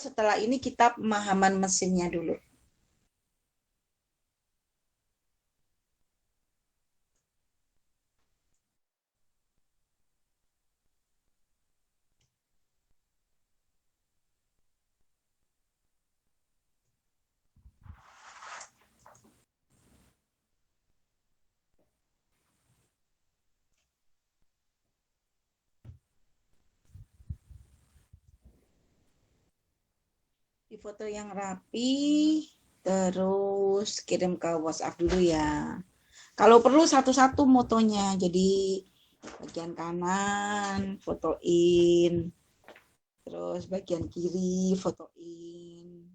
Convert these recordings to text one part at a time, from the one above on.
setelah ini kita pemahaman mesinnya dulu. Di foto yang rapi, terus kirim ke WhatsApp dulu ya. Kalau perlu satu-satu motonya, jadi bagian kanan fotoin, terus bagian kiri fotoin,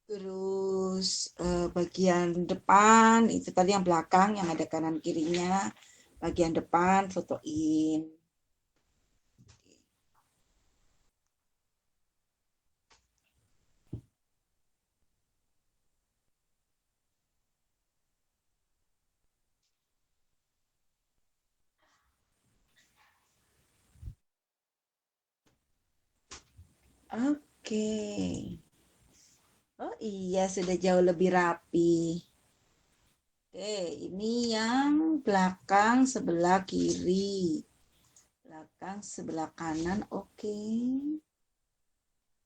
terus bagian depan itu tadi yang belakang yang ada kanan kirinya, bagian depan fotoin. Oke. Oh iya, sudah jauh lebih rapi. Oke, ini yang belakang sebelah kiri. Belakang sebelah kanan, oke.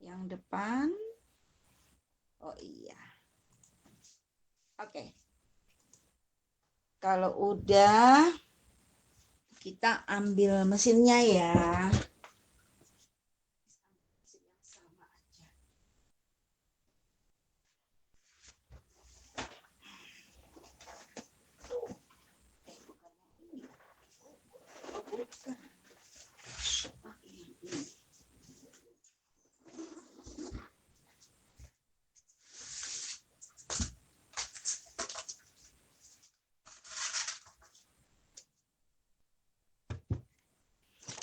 Yang depan, oh iya. Oke. Kalau udah, kita ambil mesinnya ya.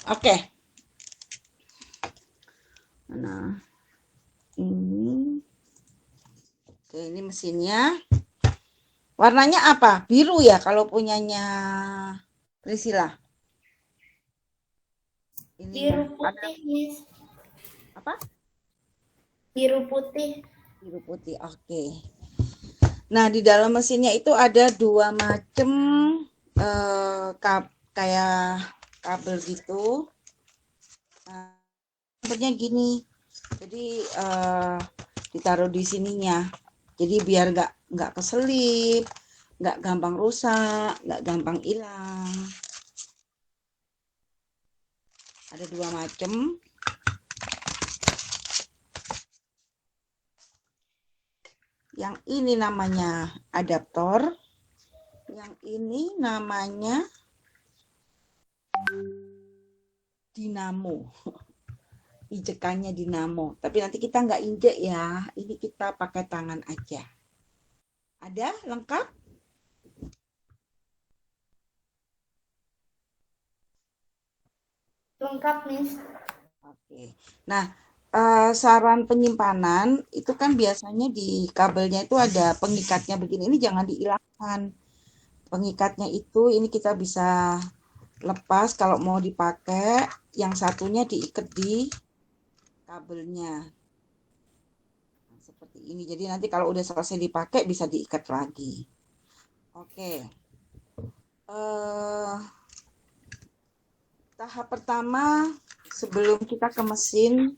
Oke. Nah, ini. Oke, ini mesinnya. Warnanya apa? Biru ya kalau punyanya Priscilla. Ini Biru ya. putih, Miss. Apa? Biru putih. Biru putih. Oke. Nah, di dalam mesinnya itu ada dua macam kayak kabel gitu. Nah, kabelnya gini. Jadi ditaruh di sininya. Jadi biar nggak keselip, nggak gampang rusak, nggak gampang hilang. Ada dua macam. Yang ini namanya adaptor. Yang ini namanya dinamo. Injekannya dinamo. Tapi nanti kita nggak injek ya. Ini kita pakai tangan aja. Ada lengkap? Lengkap, Miss. Oke. Nah, saran penyimpanan itu kan biasanya di kabelnya itu ada pengikatnya begini. Ini jangan dihilangkan. Pengikatnya itu ini kita bisa lepas kalau mau dipakai. Yang satunya diikat di kabelnya. Nah, seperti ini. Jadi nanti kalau udah selesai dipakai bisa diikat lagi. Oke. Tahap pertama sebelum kita ke mesin,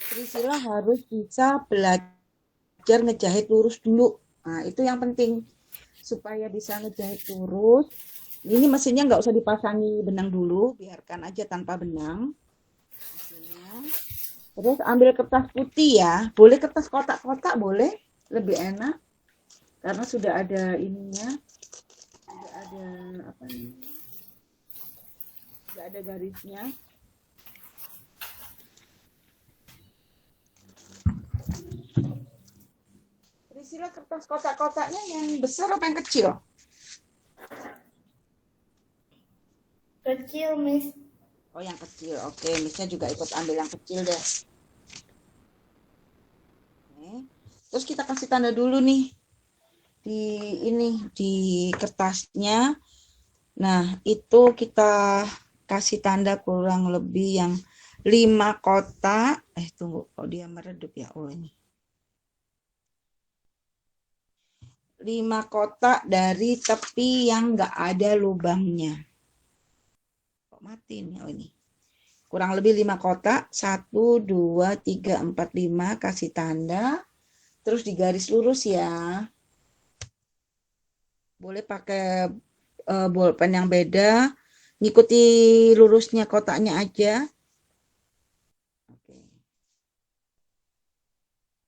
Priscilla harus bisa belajar ngejahit lurus dulu. Nah, itu yang penting supaya bisa ngejahit lurus. Ini mesinnya nggak usah dipasangi benang dulu, biarkan aja tanpa benang. Mesinnya. Terus ambil kertas putih ya, boleh kertas kotak-kotak boleh, lebih enak karena sudah ada ininya, sudah ada apa nih, sudah ada garisnya. Priscilla kertas kotak-kotaknya yang besar apa yang kecil? Kecil, Miss. Oh, yang kecil. Oke, Missnya juga ikut ambil yang kecil deh. Oke. Terus kita kasih tanda dulu nih di ini di kertasnya. Nah, itu kita kasih tanda kurang lebih yang 5 kotak. Tunggu, kok dia meredup ya? Oh ini. 5 kotak dari tepi yang nggak ada lubangnya. Kok mati nih? Oh ini. Kurang lebih 5 kotak. 1, 2, 3, 4, 5. Kasih tanda. Terus di garis lurus ya. Boleh pakai bolpen yang beda. Ngikuti lurusnya kotaknya aja. Oke.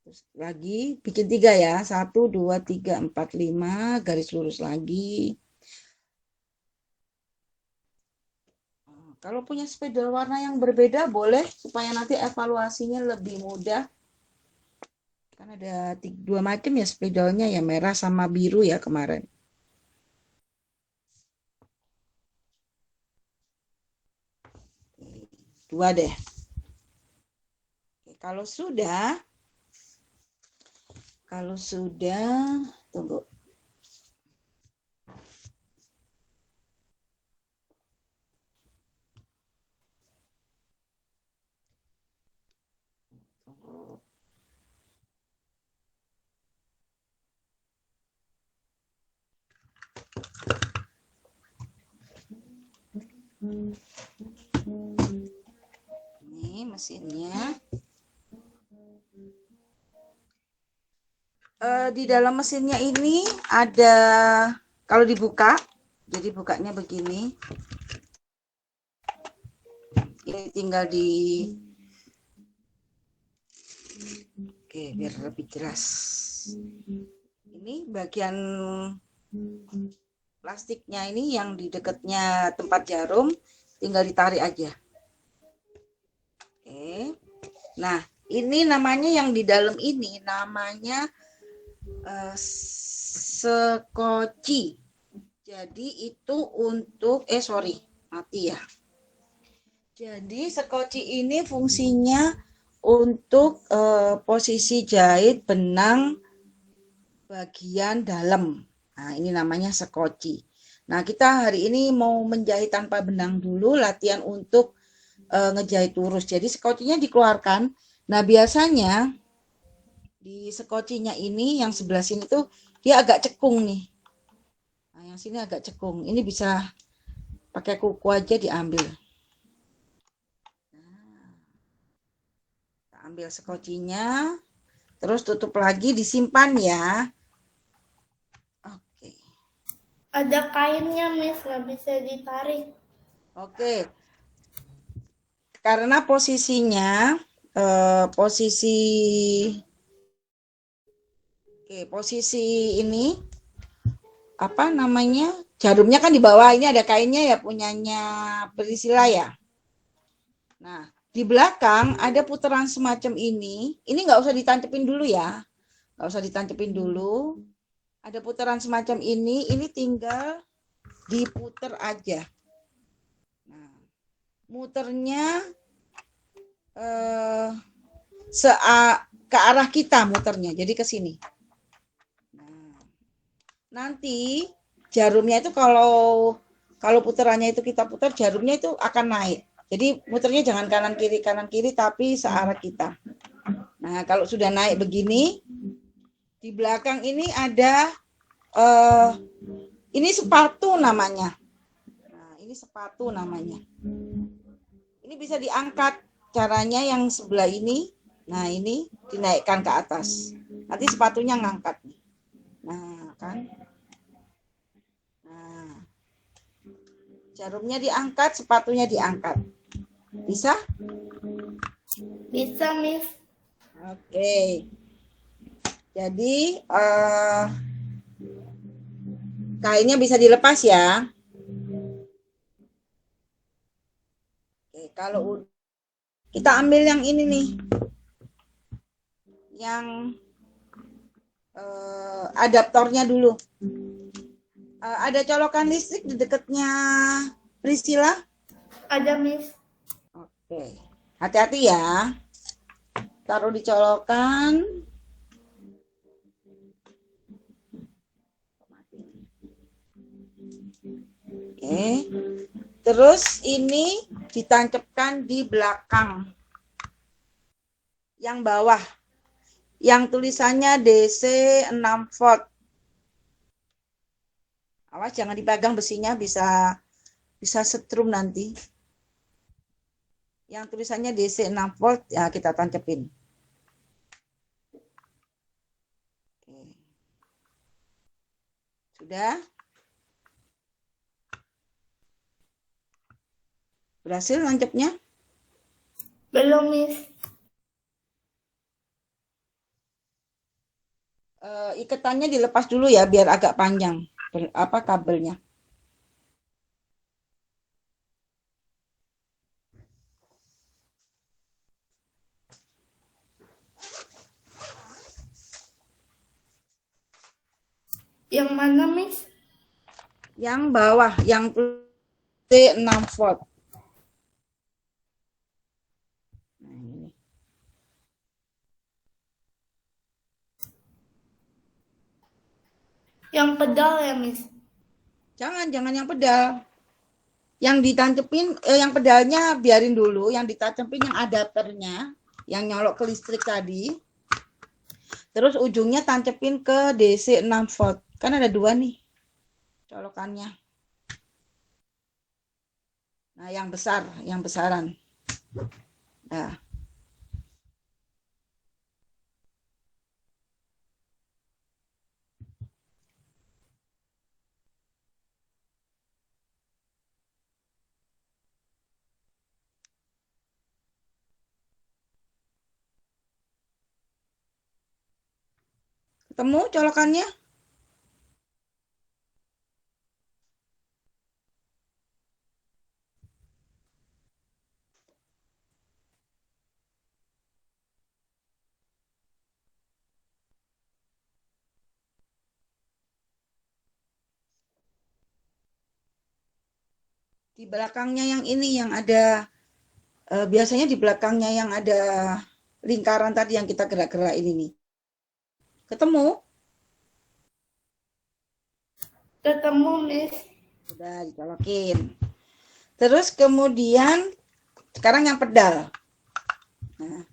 Terus lagi bikin 3 ya. 1, 2, 3, 4, 5. Garis lurus lagi. Kalau punya spidol warna yang berbeda boleh supaya nanti evaluasinya lebih mudah. Kan ada 2 macam ya spidolnya ya, merah sama biru ya kemarin. Dua deh. Oke, kalau sudah, tunggu. Ini mesinnya. Di dalam mesinnya ini ada, kalau dibuka, jadi bukanya begini. Ini tinggal di, oke biar lebih jelas. Ini bagian plastiknya ini yang di dekatnya tempat jarum, tinggal ditarik aja. Oke. Nah, ini namanya yang di dalam ini namanya sekoci. Jadi itu untuk mati ya. Jadi sekoci ini fungsinya untuk posisi jahit benang bagian dalam. Nah, ini namanya sekoci. Nah, kita hari ini mau menjahit tanpa benang dulu, latihan untuk ngejahit lurus. Jadi sekocinya dikeluarkan. Nah, biasanya di sekocinya ini yang sebelah sini tuh dia agak cekung nih. Nah, yang sini agak cekung. Ini bisa pakai kuku aja diambil. Nah, kita ambil sekocinya, terus tutup lagi, disimpan ya. Oke. Ada kainnya, Miss, nggak bisa ditarik. Oke. Karena posisinya posisi ini apa namanya, jarumnya kan di bawah, ini ada kainnya ya punyanya Priscilla ya. Nah, di belakang ada putaran semacam ini nggak usah ditancapin dulu ya, nggak usah ditancapin dulu. Ada putaran semacam ini tinggal diputer aja. Nah, muternya ke arah kita muternya, jadi ke sini. Nah, nanti jarumnya itu kalau putarannya itu kita putar, jarumnya itu akan naik. Jadi muternya jangan kanan kiri tapi searah kita. Nah, kalau sudah naik begini, di belakang ini ada ini sepatu namanya. Nah, ini sepatu namanya. Ini bisa diangkat, caranya yang sebelah ini. Nah, ini dinaikkan ke atas. Nanti sepatunya ngangkat. Nah, kan. Nah, jarumnya diangkat, sepatunya diangkat. Bisa? Bisa, Miss. Oke. Jadi kainnya bisa dilepas ya. Oke, kalau kita ambil yang ini nih, yang adaptornya dulu. Ada colokan listrik di dekatnya Priscilla? Ada, Miss. Oke, hati-hati ya. Taruh di colokan. Oke, Terus ini ditancapkan di belakang. Yang bawah. Yang tulisannya DC 6 volt. Awas jangan dipegang besinya, bisa setrum nanti. Yang tulisannya DC 6 volt ya kita tancapin. Oke. Sudah? Berhasil nancapnya? Belum, Miss. Ikatannya dilepas dulu ya biar agak panjang kabelnya. Yang mana, Miss? Yang bawah, yang C6 volt. Nah, ini. Yang pedal ya, Miss? Jangan yang pedal. Yang ditancapin, yang pedalnya biarin dulu, yang ditancapin yang adapternya, yang nyolok ke listrik tadi. Terus ujungnya tancapin ke DC 6 volt. Kan ada 2 nih colokannya. Nah, yang besaran. Nah. Ketemu colokannya? Di belakangnya yang ini yang ada biasanya di belakangnya yang ada lingkaran tadi yang kita gerak-gerak ini nih. Ketemu? Ketemu, Miss. Udah dicolokin. Terus kemudian sekarang yang pedal. Nah,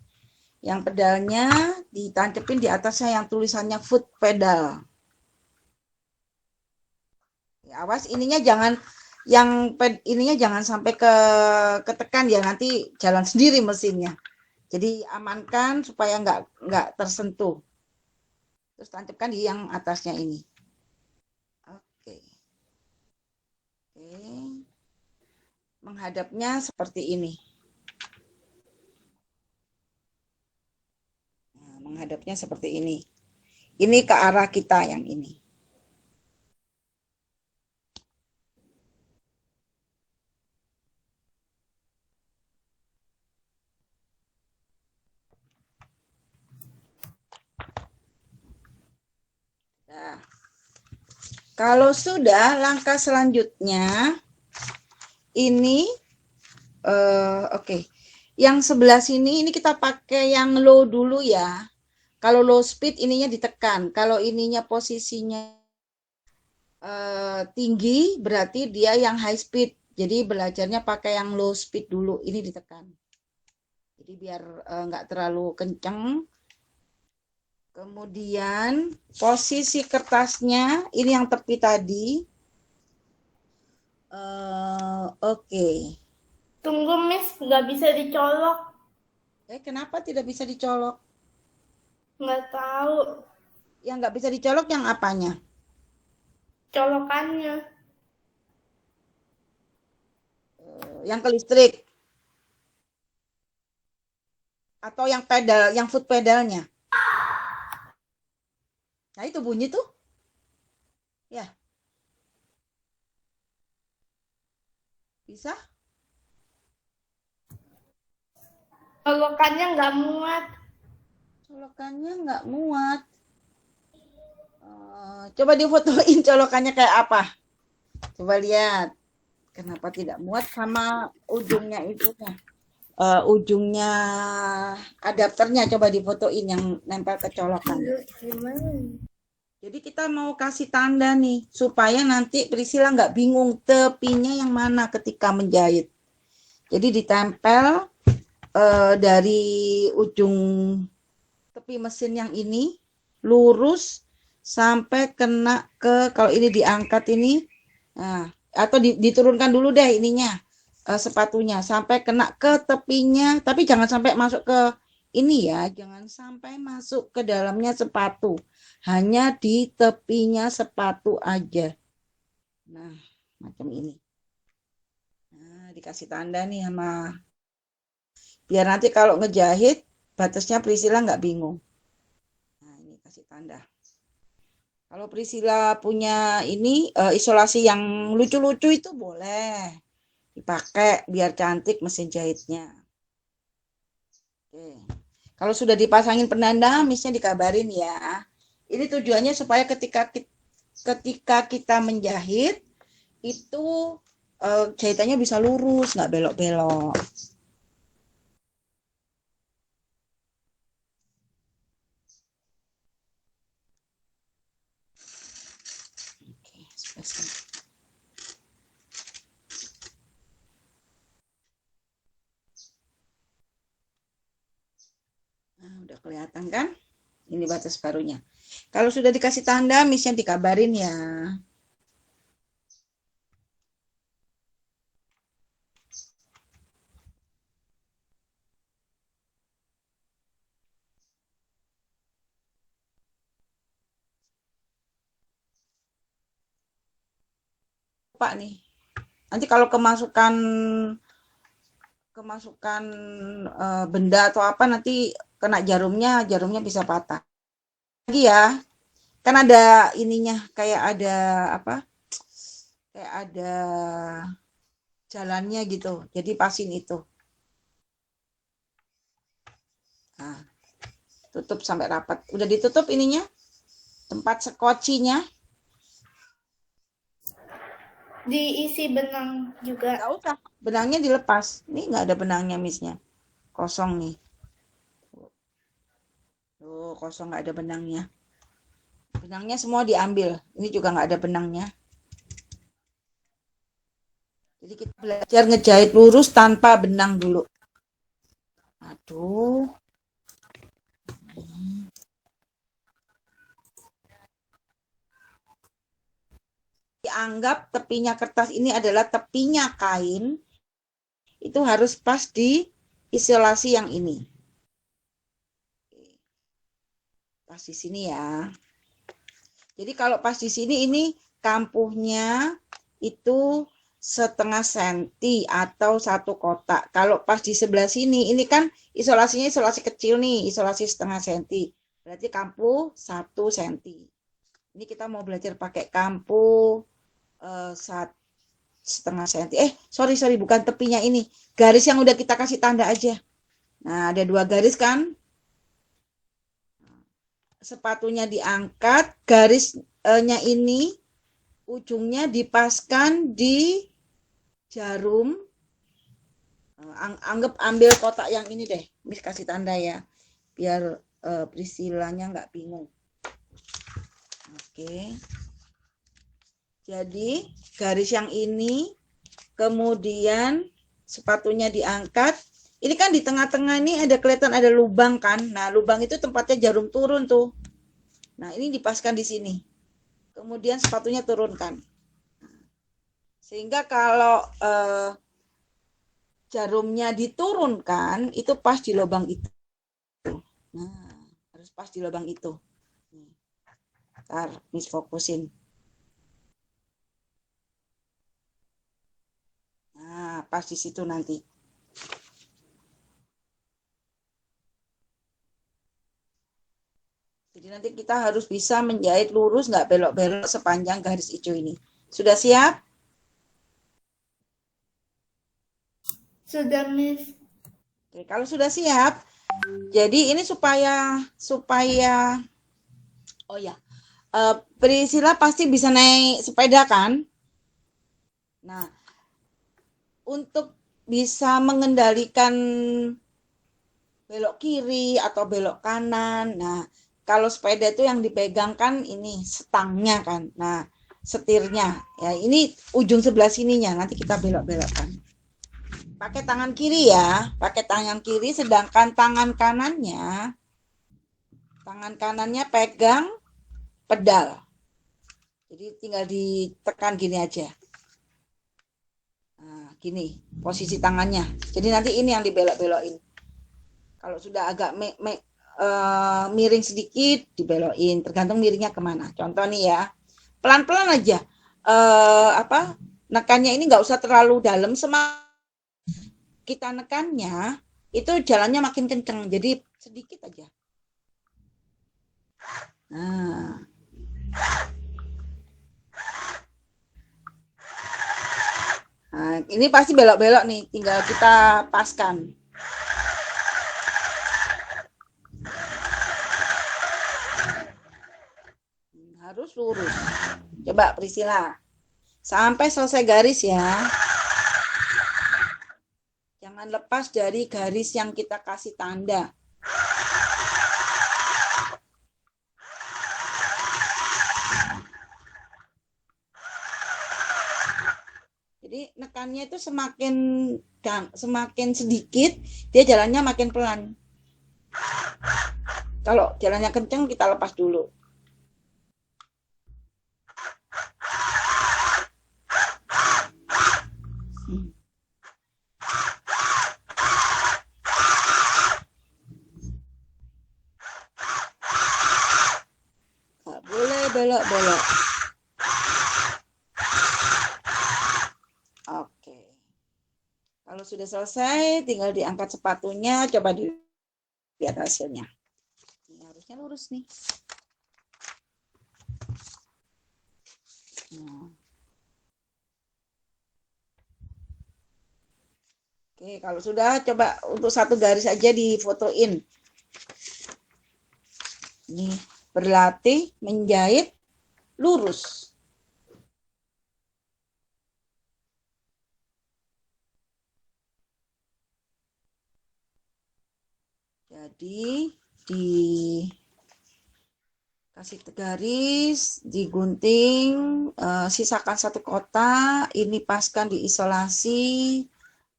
yang pedalnya ditancapin di atasnya yang tulisannya foot pedal. Ya, awas ininya jangan ininya jangan sampai ketekan ya, nanti jalan sendiri mesinnya. Jadi amankan supaya nggak tersentuh. Terus tancapkan di yang atasnya ini. Oke. Menghadapnya seperti ini. Nah, menghadapnya seperti ini. Ini ke arah kita yang ini. Nah, kalau sudah, langkah selanjutnya ini oke. Yang sebelah sini ini kita pakai yang low dulu ya. Kalau low speed ininya ditekan. Kalau ininya posisinya tinggi berarti dia yang high speed. Jadi belajarnya pakai yang low speed dulu. Ini ditekan. Jadi biar nggak terlalu kenceng. Kemudian posisi kertasnya ini yang tepi tadi. Oke. Tunggu, Miss. Nggak bisa dicolok. Kenapa tidak bisa dicolok? Nggak tahu. Yang nggak bisa dicolok yang apanya? Colokannya. Yang ke listrik? Atau yang pedal, yang foot pedalnya? Nah itu bunyi tuh. Ya. Bisa? Colokannya nggak muat. Colokannya nggak muat. Coba difotoin colokannya kayak apa. Coba lihat. Kenapa tidak muat sama ujungnya itu. Ujungnya adapternya coba difotoin yang nempel ke colokan. Gimana? Jadi kita mau kasih tanda nih, supaya nanti Priscilla nggak bingung tepinya yang mana ketika menjahit. Jadi ditempel dari ujung tepi mesin yang ini, lurus sampai kena ke, kalau ini diangkat ini, nah, atau diturunkan dulu deh ininya, sepatunya, sampai kena ke tepinya, tapi jangan sampai masuk ke ini ya, jangan sampai masuk ke dalamnya sepatu. Hanya di tepinya sepatu aja. Nah, macam ini. Nah, dikasih tanda nih sama, biar nanti kalau ngejahit, batasnya Priscilla nggak bingung. Nah, ini kasih tanda. Kalau Priscilla punya ini isolasi yang lucu-lucu itu boleh dipakai biar cantik mesin jahitnya. Oke. Kalau sudah dipasangin penanda, misnya dikabarin ya. Ini tujuannya supaya ketika kita menjahit itu jahitannya bisa lurus, nggak belok-belok. Oke, spesial. Nah, udah kelihatan kan? Ini batas barunya. Kalau sudah dikasih tanda, misnya dikabarin ya. Pak nih, nanti kalau kemasukan benda atau apa nanti kena jarumnya bisa patah. Lagi ya, kan ada ininya, kayak ada apa? Kayak ada jalannya gitu. Jadi pasin itu. Nah, tutup sampai rapat. Udah ditutup ininya? Tempat sekocinya? Diisi benang juga. Nggak usah. Benangnya dilepas. Ini nggak ada benangnya, misnya. Kosong nih. Tuh, kosong nggak ada benangnya. Benangnya semua diambil. Ini juga nggak ada benangnya. Jadi kita belajar ngejahit lurus tanpa benang dulu. Aduh. Dianggap tepinya kertas ini adalah tepinya kain, itu harus pas di isolasi yang ini. Pas di sini ya. Jadi kalau pas di sini ini kampuhnya itu 0,5 senti atau 1 kotak. Kalau pas di sebelah sini, ini kan isolasinya isolasi kecil nih, isolasi 0,5 senti. Berarti kampuh 1 senti. Ini kita mau belajar pakai kampuh 0,5 senti. Sorry, bukan tepinya ini. Garis yang udah kita kasih tanda aja. Nah, ada 2 garis kan? Sepatunya diangkat, garisnya ini ujungnya dipaskan di jarum. Anggap ambil kotak yang ini deh. Miss kasih tanda ya. Biar Priscillanya nggak bingung. Oke. Jadi garis yang ini, kemudian sepatunya diangkat. Ini kan di tengah-tengah ini ada kelihatan ada lubang kan. Nah, lubang itu tempatnya jarum turun tuh. Nah, ini dipaskan di sini. Kemudian sepatunya turunkan. Sehingga kalau jarumnya diturunkan, itu pas di lubang itu. Nah, harus pas di lubang itu. Ntar, Miss fokusin. Nah, pas di situ nanti. Jadi nanti kita harus bisa menjahit lurus, nggak belok-belok sepanjang garis hijau ini. Sudah siap? Sudah, Miss. Oke, kalau sudah siap, jadi ini supaya oh ya, Priscilla pasti bisa naik sepeda kan? Nah, untuk bisa mengendalikan belok kiri atau belok kanan, nah kalau sepeda itu yang dipegang kan ini stangnya kan. Nah, setirnya. Ya, ini ujung sebelah sininya. Nanti kita belok-belokkan. Pakai tangan kiri ya. Pakai tangan kiri, sedangkan tangan kanannya pegang pedal. Jadi tinggal ditekan gini aja. Nah, gini posisi tangannya. Jadi nanti ini yang dibelok-belokin. Kalau sudah agak miring sedikit, dibelokin. Tergantung miringnya kemana. Contoh nih ya, pelan-pelan aja. Nekannya ini nggak usah terlalu dalam. Semakin kita nekannya, itu jalannya makin kenceng. Jadi sedikit aja. Nah, ini pasti belok-belok nih. Tinggal kita paskan. Harus lurus. Coba Priscila. Sampai selesai garis ya. Jangan lepas dari garis yang kita kasih tanda. Jadi nekannya itu semakin sedikit, dia jalannya makin pelan. Kalau jalannya kenceng, kita lepas dulu. Nggak boleh belok-belok. Oke. Kalau sudah selesai, tinggal diangkat sepatunya, coba lihat hasilnya. Ini harusnya lurus nih. Nah. Oke, kalau sudah, coba untuk satu garis aja difotoin. Ini berlatih menjahit lurus. Jadi dikasih garis, digunting, sisakan satu kotak, ini paskan diisolasi,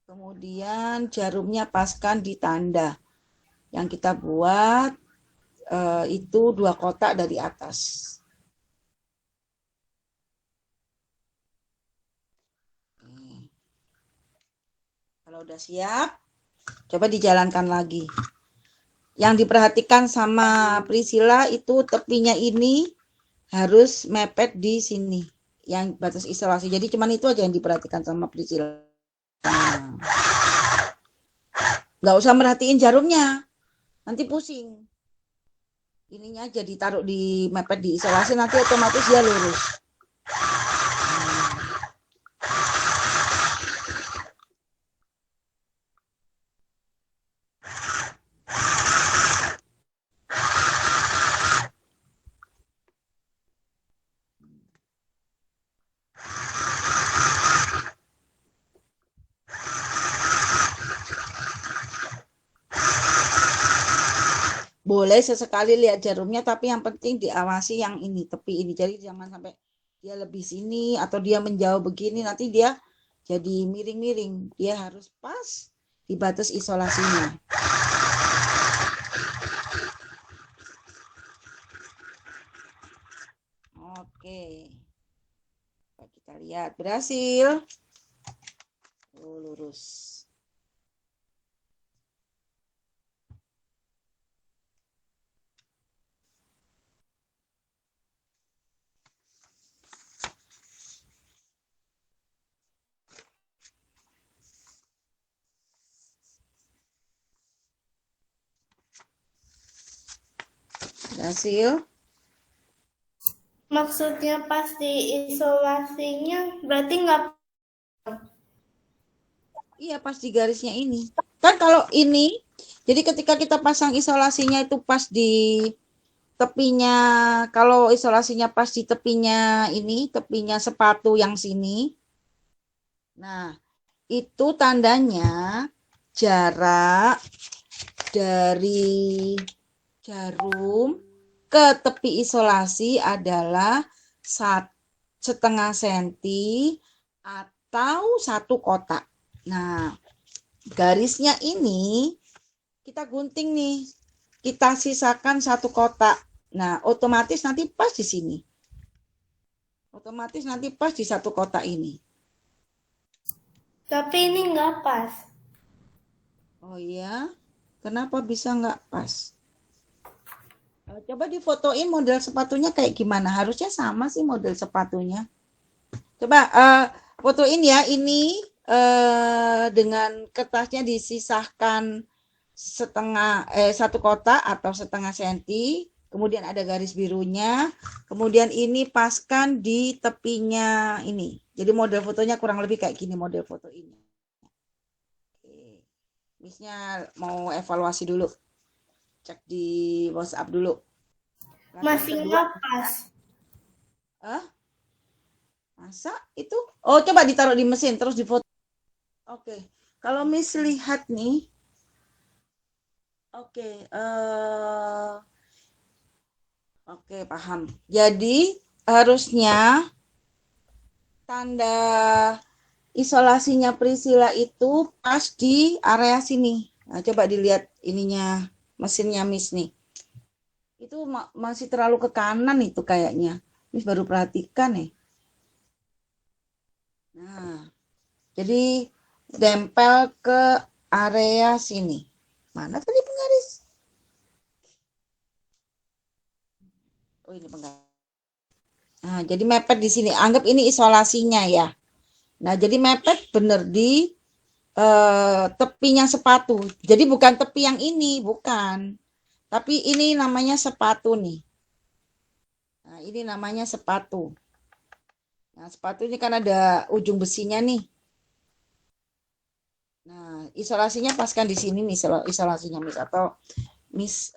kemudian jarumnya paskan di tanda. Yang kita buat itu 2 kotak dari atas. Kalau udah siap, coba dijalankan lagi. Yang diperhatikan sama Priscila itu tepinya ini harus mepet di sini, yang batas isolasi. Jadi cuman itu aja yang diperhatikan sama Priscila. Nah. Nggak usah merhatiin jarumnya, nanti pusing. Ininya aja ditaruh di mepet di isolasi, nanti otomatis dia lurus. Boleh sesekali lihat jarumnya, tapi yang penting diawasi yang ini, tepi ini. Jadi jangan sampai dia lebih sini atau dia menjauh begini, nanti dia jadi miring-miring. Dia harus pas di batas isolasinya. Oke. Kita lihat, berhasil. Lurus. Berhasil. Maksudnya pas di isolasinya berarti nggak? Iya, pas di garisnya ini. Kan kalau ini, jadi ketika kita pasang isolasinya itu pas di tepinya, kalau isolasinya pas di tepinya ini, tepinya sepatu yang sini. Nah, itu tandanya jarak dari jarum ke tepi isolasi adalah 1,5 senti atau 1 kotak. Nah, garisnya ini kita gunting nih. Kita sisakan 1 kotak. Nah, otomatis nanti pas di sini. Otomatis nanti pas di 1 kotak ini. Tapi ini nggak pas. Oh iya? Kenapa bisa nggak pas? Coba difotoin model sepatunya kayak gimana. Harusnya sama sih model sepatunya. Coba fotoin ya. Ini dengan kertasnya disisahkan 1 kotak atau 1,5 senti. Kemudian ada garis birunya. Kemudian ini paskan di tepinya ini. Jadi model fotonya kurang lebih kayak gini model foto ini. Oke. Misalnya mau evaluasi dulu. Cek di WhatsApp dulu. Masih nggak pas. Masa itu? Oh, coba ditaruh di mesin terus difoto. Oke. Kalau Miss lihat nih. Oke, oke, paham. Jadi harusnya tanda isolasinya Priscilla itu pas di area sini. Nah, coba dilihat ininya mesinnya Miss nih. Itu masih terlalu ke kanan itu kayaknya. Miss baru perhatikan nih. Nah, jadi tempel ke area sini. Mana tadi penggaris? Oh, ini penggaris. Nah, jadi mepet di sini. Anggap ini isolasinya ya. Nah, jadi mepet bener di tepinya sepatu. Jadi bukan tepi yang ini, bukan. Tapi ini namanya sepatu nih. Nah, ini namanya sepatu. Nah, sepatu ini kan ada ujung besinya nih. Nah, isolasinya paskan di sini nih, isolasinya Miss. Atau Miss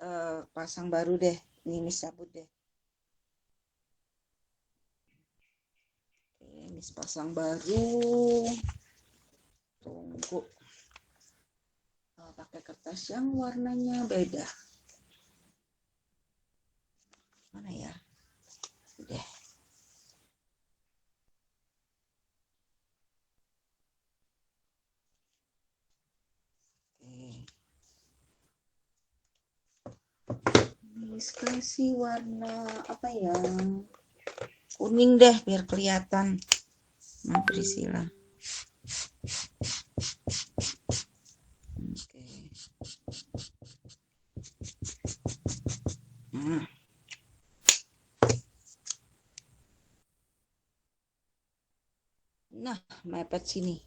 pasang baru deh. Ini Miss cabut deh. Oke, Miss pasang baru. Tunggu. Pakai kertas yang warnanya beda. Mana ya? Udah. Miss kasih warna apa ya? Kuning deh biar kelihatan. Nah, Priscilla. Oke. Nah, mepet sini.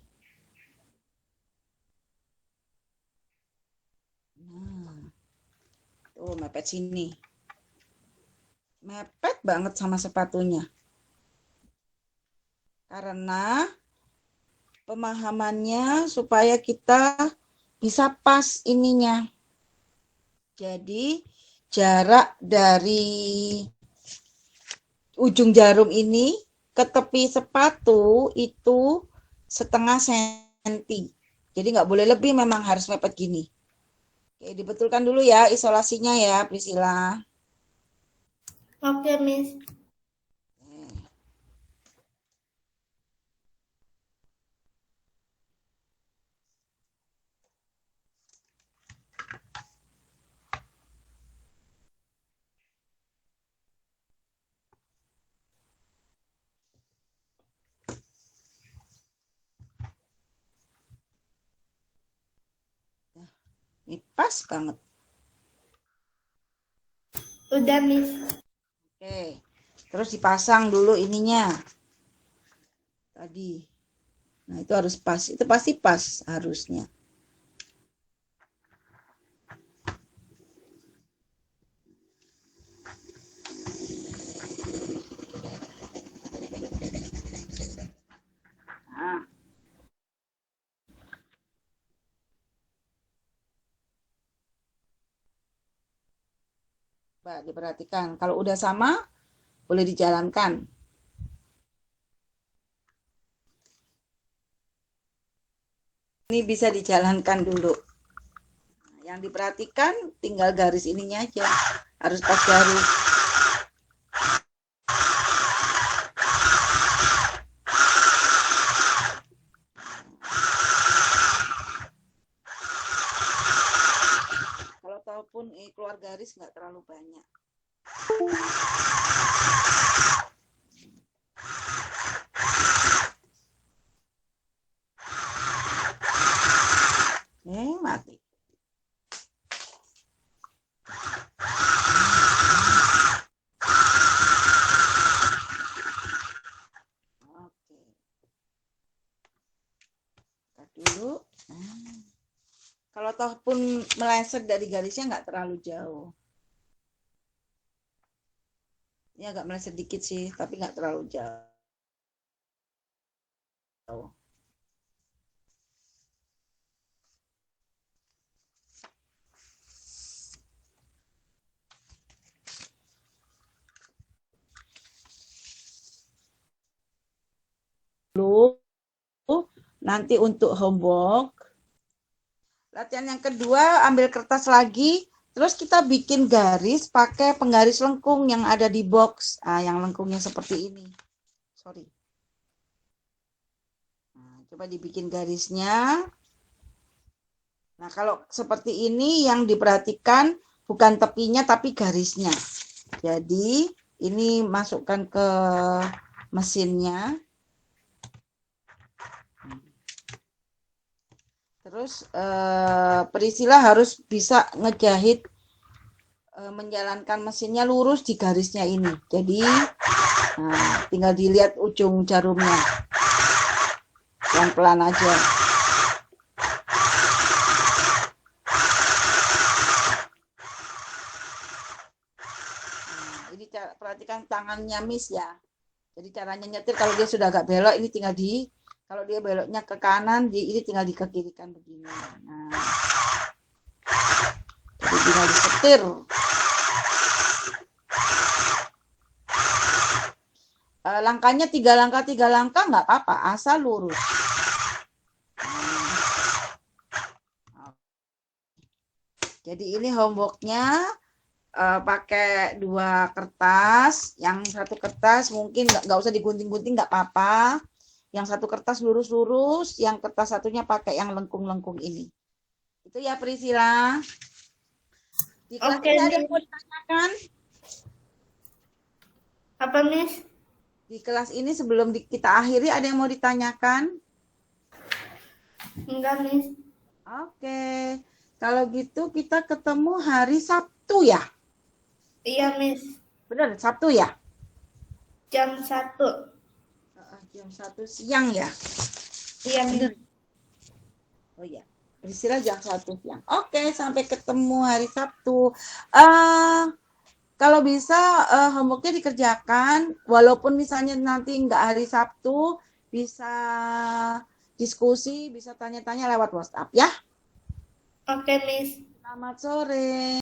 Nah, tuh mepet sini. Mepet banget sama sepatunya. Karena pemahamannya supaya kita bisa pas ininya. Jadi jarak dari ujung jarum ini ke tepi sepatu itu 1,5 senti. Jadi nggak boleh lebih, memang harus mepet gini. Oke, dibetulkan dulu ya isolasinya ya, Priscilla. Oke, Miss. Ini pas banget. Udah, Miss. Oke, terus dipasang dulu ininya. Tadi. Nah, itu harus pas. Itu pasti pas harusnya. Nah. Coba diperhatikan. Kalau udah sama, boleh dijalankan. Ini bisa dijalankan dulu. Yang diperhatikan tinggal garis ininya aja. Harus pas garis. walaupun keluar garis nggak terlalu banyak. Mati. Oke. Buka dulu. Kalau toh pun meleset dari garisnya nggak terlalu jauh. Ini agak meleset dikit sih, tapi nggak terlalu jauh. Nanti untuk homework, latihan yang kedua, ambil kertas lagi, terus kita bikin garis pakai penggaris lengkung yang ada di box. Yang lengkungnya seperti ini. Sorry. Coba dibikin garisnya. Nah, kalau seperti ini yang diperhatikan bukan tepinya tapi garisnya. Jadi, ini masukkan ke mesinnya. Terus Priscilla harus bisa ngejahit menjalankan mesinnya lurus di garisnya ini. Jadi tinggal dilihat ujung jarumnya. Pelan-pelan aja. Ini perhatikan tangannya Miss ya. Jadi caranya nyetir kalau dia sudah agak belok ini tinggal kalau dia beloknya ke kanan, ini tinggal dikekirikan begini. Nah, jadi tinggal disetir. Langkahnya 3 langkah nggak apa-apa, asal lurus. Jadi ini homeworknya pakai 2 kertas. Yang satu kertas mungkin nggak usah digunting-gunting, nggak apa-apa. Yang satu kertas lurus-lurus, yang kertas satunya pakai yang lengkung-lengkung ini. Itu ya Priscilla. Di kelas ini ada yang mau ditanyakan? Apa, Miss? Di kelas ini sebelum kita akhiri ada yang mau ditanyakan? Enggak, Miss. Oke. Kalau gitu kita ketemu hari Sabtu ya? Iya, Miss. Benar, Sabtu ya? Jam 1. Jam 1 siang ya? Iya, Miss. Oh iya. Priscilla jam 1 siang. Oke, sampai ketemu hari Sabtu. Kalau bisa homeworknya dikerjakan, walaupun misalnya nanti nggak hari Sabtu, bisa diskusi, bisa tanya-tanya lewat WhatsApp ya. Oke, Miss. Selamat sore.